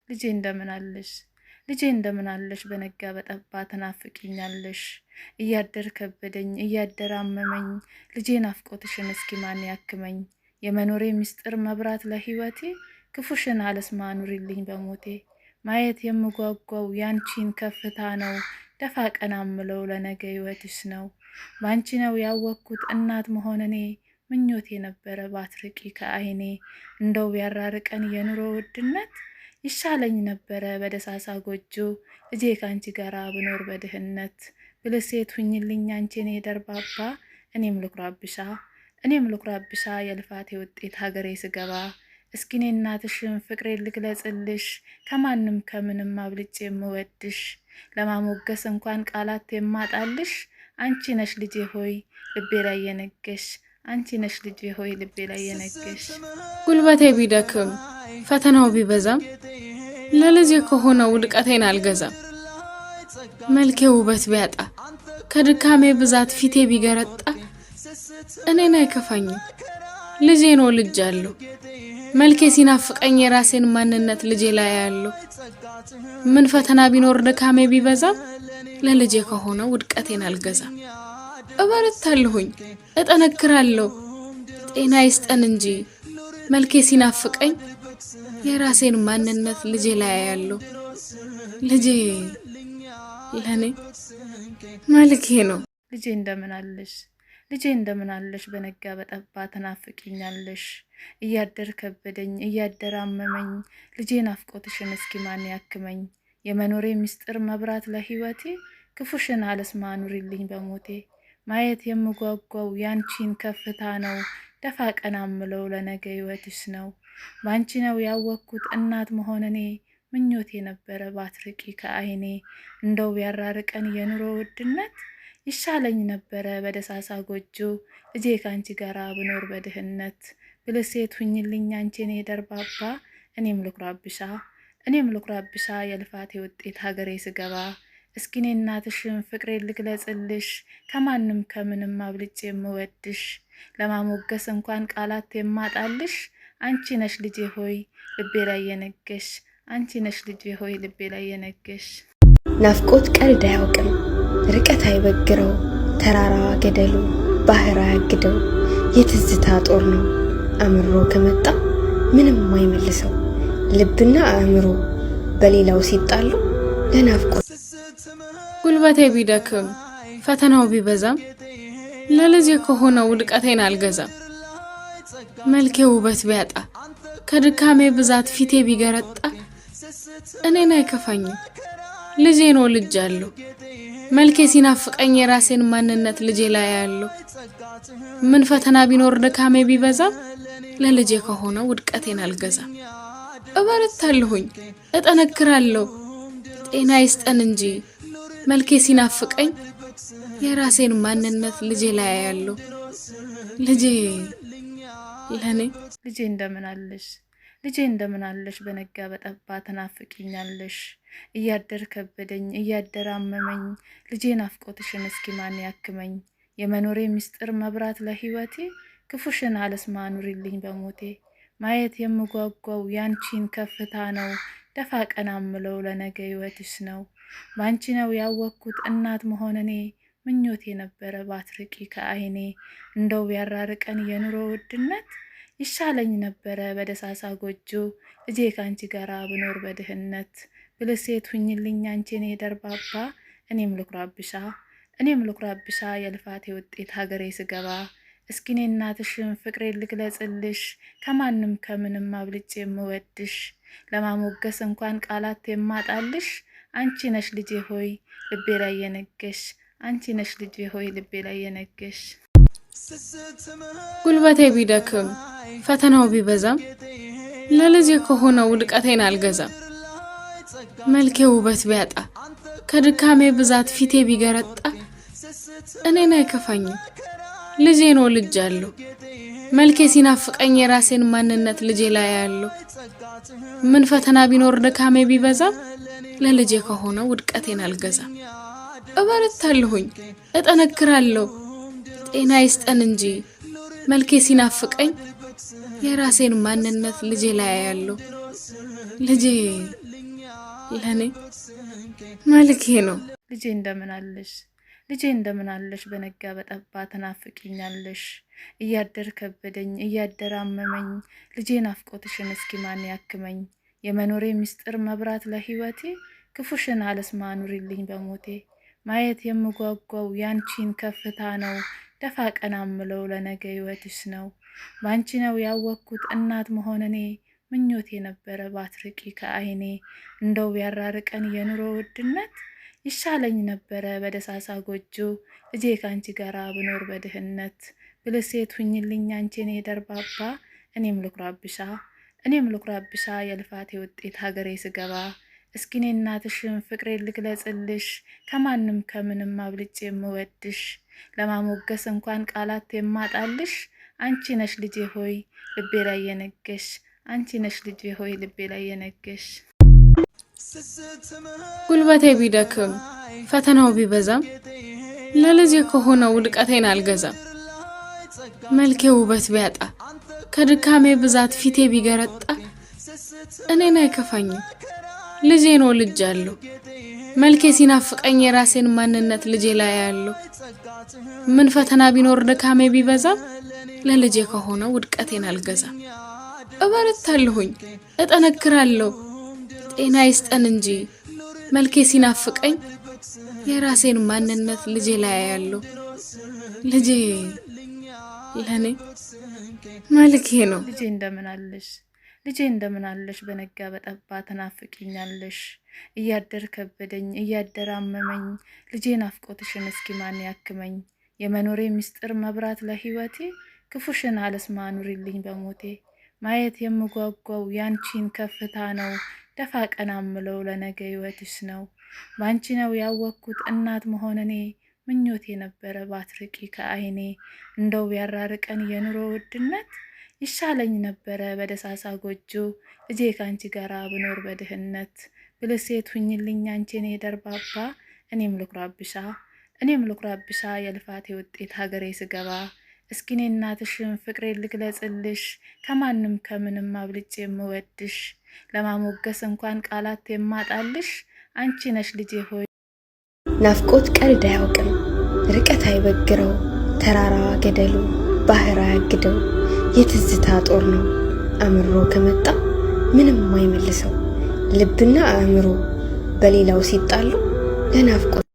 ልጄ እንደምን አለሽ? ልጄ እንደምን አለሽ? በነጋ በጠባ ተናፍቂኛለሽ። እያደር ከበደኝ እያደር አመመኝ። ልጄ ናፍቆትሽን እስኪ ማን ያክመኝ? የመኖሬ ምስጢር መብራት ለህይወቴ ክፉሽን አለስማ ኑሪልኝ በሞቴ። ማየት የምጓጓው ያንቺን ከፍታ ነው። ደፋ ቀና ምለው ለነገ ህይወትሽ ነው። ባንቺ ነው ያወቅኩት እናት መሆንኔ። ምኞቴ ነበረ ባትርቂ ከአይኔ። እንደው ቢያራርቀን የኑሮ ውድነት ይሻለኝ ነበረ በደሳሳ ጎጆ። ልጄ ካንቺ ጋራ ብኖር በድህነት። ብልሴት ሁኝልኝ አንቺኔ ደርባባ። እኔም ልኩራብሻ የልፋቴ ውጤት ሀገሬ ስገባ። እስኪኔ እናትሽን ፍቅሬን ልግለጽልሽ። ከማንም ከምንም አብልጬ የምወድሽ። ለማሞገስ እንኳን ቃላት የማጣልሽ። አንቺ ነሽ ልጄ ሆይ ልቤ ላይ የነገሽ። አንቺ ነሽ ልጄ ሆይ ልቤ ላይ የነገሽ። ጉልበቴ ቢደክም ፈተናው ቢበዛም ለልጄ ከሆነ ውድቀቴን አልገዛም። መልኬ ውበት ቢያጣ ከድካሜ ብዛት ፊቴ ቢገረጣ እኔን አይከፋኝም ልጄ ነው ልጅ አለው። መልኬ ሲናፍቀኝ የራሴን ማንነት ልጄ ላይ ያለው። ምን ፈተና ቢኖር ድካሜ ቢበዛም ለልጄ ከሆነ ውድቀቴን አልገዛም። እበረታለሁኝ እጠነክራለሁ ጤና ይስጠን እንጂ። መልኬ ሲናፍቀኝ የራሴን ማንነት ልጄ ላይ ያለው። ልጄ ለኔ መልኬ ነው። ልጄ እንደምን አለሽ? ልጄ እንደምን አለሽ? በነጋ በጠባ ተናፍቂኛለሽ። እያደር ከበደኝ እያደር አመመኝ። ልጄ ናፍቆትሽን እስኪ ማን ያክመኝ? የመኖሬ ምስጢር መብራት ለህይወቴ ክፉሽን አለስማ ኑሪልኝ በሞቴ። ማየት የምጓጓው ያንቺን ከፍታ ነው። ደፋ ቀና ምለው ለነገ ህይወትሽ ነው። ባንቺ ነው ያወቅኩት እናት መሆንኔ። ምኞቴ ነበረ ባትርቂ ከአይኔ። እንደው ቢያራርቀን የኑሮ ውድነት ይሻለኝ ነበረ በደሳሳ ጎጆ። ልጄ ካንቺ ጋራ ብኖር በድህነት። ብልሴት ሁኝልኝ አንቺኔ ደርባባ። እኔም ልኩራብሻ የልፋቴ ውጤት ሀገሬ ስገባ። እስኪኔ እናትሽን ፍቅሬን ልግለጽልሽ። ከማንም ከምንም አብልጬ የምወድሽ። ለማሞገስ እንኳን ቃላት የማጣልሽ። አንቺ ነሽ ልጄ ሆይ ልቤ ላይ የነገሽ። አንቺ ነሽ ልጄ ሆይ ልቤ ላይ የነገሽ። ናፍቆት ቀልድ አያውቅም ርቀት አይበግረው። ተራራ ገደሉ ባህር አያግደው። የትዝታ ጦር ነው አምሮ ከመጣ ምንም አይመልሰው። ልብና አእምሮ በሌላው ሲጣሉ ለናፍቆት። ጉልበቴ ቢደክም ፈተናው ቢበዛም ለልጄ ከሆነ ውድቀቴን አልገዛም። መልኬ ውበት ቢያጣ ከድካሜ ብዛት ፊቴ ቢገረጣ እኔን አይከፋኝም ልጄ ነው ልጅ አለው። መልኬ ሲናፍቀኝ የራሴን ማንነት ልጄ ላይ ያለው። ምን ፈተና ቢኖር ድካሜ ቢበዛም ለልጄ ከሆነ ውድቀቴን አልገዛም። እበረታለሁኝ እጠነክራለሁ ጤና ይስጠን እንጂ። መልኬ ሲናፍቀኝ የራሴን ማንነት ልጄ ላይ ያለው። ልጄ ለኔ ልጄ እንደምን አለሽ? ልጄ እንደምን አለሽ? በነጋ በጠባ ተናፍቂኛለሽ። እያደር ከበደኝ እያደር አመመኝ። ልጄ ናፍቆትሽን እስኪ ማን ያክመኝ? የመኖሬ ምስጢር መብራት ለህይወቴ ክፉሽን አለስማ ኑሪልኝ በሞቴ። ማየት የምጓጓው ያንቺን ከፍታ ነው። ደፋ ቀና ምለው ለነገ ህይወትሽ ነው። ባንቺ ነው ያወቅኩት እናት መሆንኔ። ምኞቴ ነበረ ባትርቂ ከአይኔ። እንደው ቢያራርቀን የኑሮ ውድነት ይሻለኝ ነበረ በደሳሳ ጎጆ። ልጄ ካንቺ ጋራ ብኖር በድህነት። ብልሴት ሁኝልኝ አንቺኔ ደርባባ። እኔም ልኩራብሻ የልፋቴ ውጤት ሀገሬ ስገባ። እስኪኔ እናትሽን ፍቅሬን ልግለጽልሽ። ከማንም ከምንም አብልጬ የምወድሽ። ለማሞገስ እንኳን ቃላት የማጣልሽ። አንቺ ነሽ ልጄ ሆይ ልቤ ላይ የነገሽ። አንቺ ነሽ ልጄ ሆይ ልቤ ላይ የነገሽ። ጉልበቴ ቢደክም ፈተናው ቢበዛም ለልጄ ከሆነ ውድቀቴን አልገዛም። መልኬ ውበት ቢያጣ ከድካሜ ብዛት ፊቴ ቢገረጣ እኔን አይከፋኝም ልጄ ነው ልጅ አለው። መልኬ ሲናፍቀኝ የራሴን ማንነት ልጄ ላይ ያለው። ምን ፈተና ቢኖር ድካሜ ቢበዛም ለልጄ ከሆነ ውድቀቴን አልገዛም። እበረታለሁኝ እጠነክራለሁ ጤና ይስጠን እንጂ። መልኬ ሲናፍቀኝ የራሴን ማንነት ልጄ ላይ ያለው። ልጄ ለኔ መልኬ ነው። ልጄ እንደምን አለሽ ልጄ እንደምን አለሽ በነጋ በጠባ ተናፍቂኛለሽ እያደር ከበደኝ እያደር አመመኝ ልጄ ናፍቆትሽን እስኪ ማን ያክመኝ የመኖሬ ምስጢር መብራት ለህይወቴ ክፉሽን አለስማ ኑሪልኝ በሞቴ ማየት የምጓጓው ያንቺን ከፍታ ነው ደፋ ቀና ምለው ለነገ ህይወትሽ ነው ባንቺ ነው ያወቅኩት እናት መሆንኔ ምኞቴ ነበረ ባትርቂ ከአይኔ እንደው ያራርቀን የኑሮ ውድነት ይሻለኝ ነበረ በደሳሳ ጎጆ ልጄ ካንቺ ጋራ ብኖር በድህነት ብልሴት ሁኝልኝ አንቺኔ ደርባባ እኔም ልኩራብሻ የልፋቴ ውጤት ሀገሬ ስገባ እስኪኔ እናትሽን ፍቅሬ ልግለጽልሽ ከማንም ከምንም አብልጬ የምወድሽ ለማሞገስ እንኳን ቃላት የማጣልሽ አንቺ ነሽ ልጄ ሆይ ልቤ ላይ የነገሽ አንቺ ነሽ ልጄ ሆይ ልቤ ላይ የነገሽ ጉልበቴ ቢደክም ፈተናው ቢበዛም ለልጄ ከሆነ ውድቀቴን አልገዛም መልኬ ውበት ቢያጣ ከድካሜ ብዛት ፊቴ ቢገረጣ እኔን አይከፋኝም ልጄ ነው ልጅ አለው መልኬ ሲናፍቀኝ የራሴን ማንነት ልጄ ላይ ያለው ምን ፈተና ቢኖር ድካሜ ቢበዛም ለልጄ ከሆነ ውድቀቴን አልገዛም እበረታለሁኝ እጠነክራለሁ ጤና ይስጠን እንጂ መልኬ ሲናፍቀኝ የራሴን ማንነት ልጄ ላይ ያለው ልጄ ለኔ መልኬ ነው። ልጄ እንደምን አለሽ በነጋ በጠባ ተናፍቂኛለሽ እያደር ከበደኝ እያደር አመመኝ ልጄ ናፍቆትሽን እስኪ ማን ያክመኝ የመኖሬ ምስጢር መብራት ለህይወቴ ክፉሽን አለስማ ኑሪልኝ በሞቴ ማየት የምጓጓው ያንቺን ከፍታ ነው ደፋ ቀና ምለው ለነገ ህይወትሽ ነው ባንቺ ነው ያወቅኩት እናት መሆንኔ ምኞቴ ነበረ ባትርቂ ከአይኔ እንደው ያራርቀን የኑሮ ውድነት ይሻለኝ ነበረ በደሳሳ ጎጆ ልጄ ካንቺ ጋራ ብኖር በድህነት ብልሴት ሁኝልኝ አንቺኔ ደርባባ እኔም ልኩራብሻ የልፋቴ ውጤት ሀገሬ ስገባ እስኪኔ እናትሽን ፍቅሬ ልግለጽልሽ ከማንም ከምንም አብልጬ የምወድሽ ለማሞገስ እንኳን ቃላት የማጣልሽ አንቺ ነሽ ልጄ ሆይ ናፍቆት ቀልድ አያውቅም ርቀት አይበግረው ተራራ ገደሉ ባህር አያግደው የትዝታ ጦር ነው አምሮ ከመጣ ምንም አይመልሰው ልብና አእምሮ በሌላው ሲጣሉ ለናፍቆት